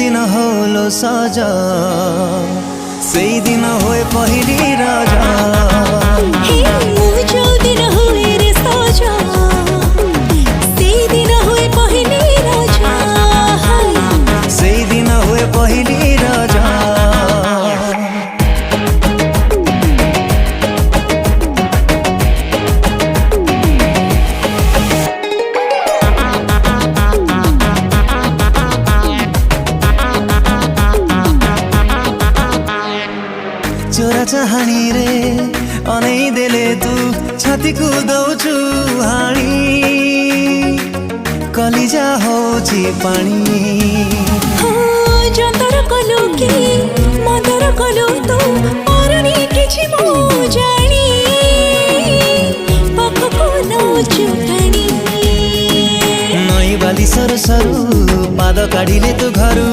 दिन होलो सजा सेई दिन होए पहिली राजा जो दिन हुए रे सजा सेई दिन हुए पहिली राजा सेई दिन हुए पहिली राजा चोरा चाहनी रे अनै देले तू छाती को दौचु हाणी कलिजा होची पानी जंतर कलु कि मंदर कलु तू अरणी किछि मो जानी पाखको नौचु टाणी नई बाली सर सरू पाद काढिले तू घरु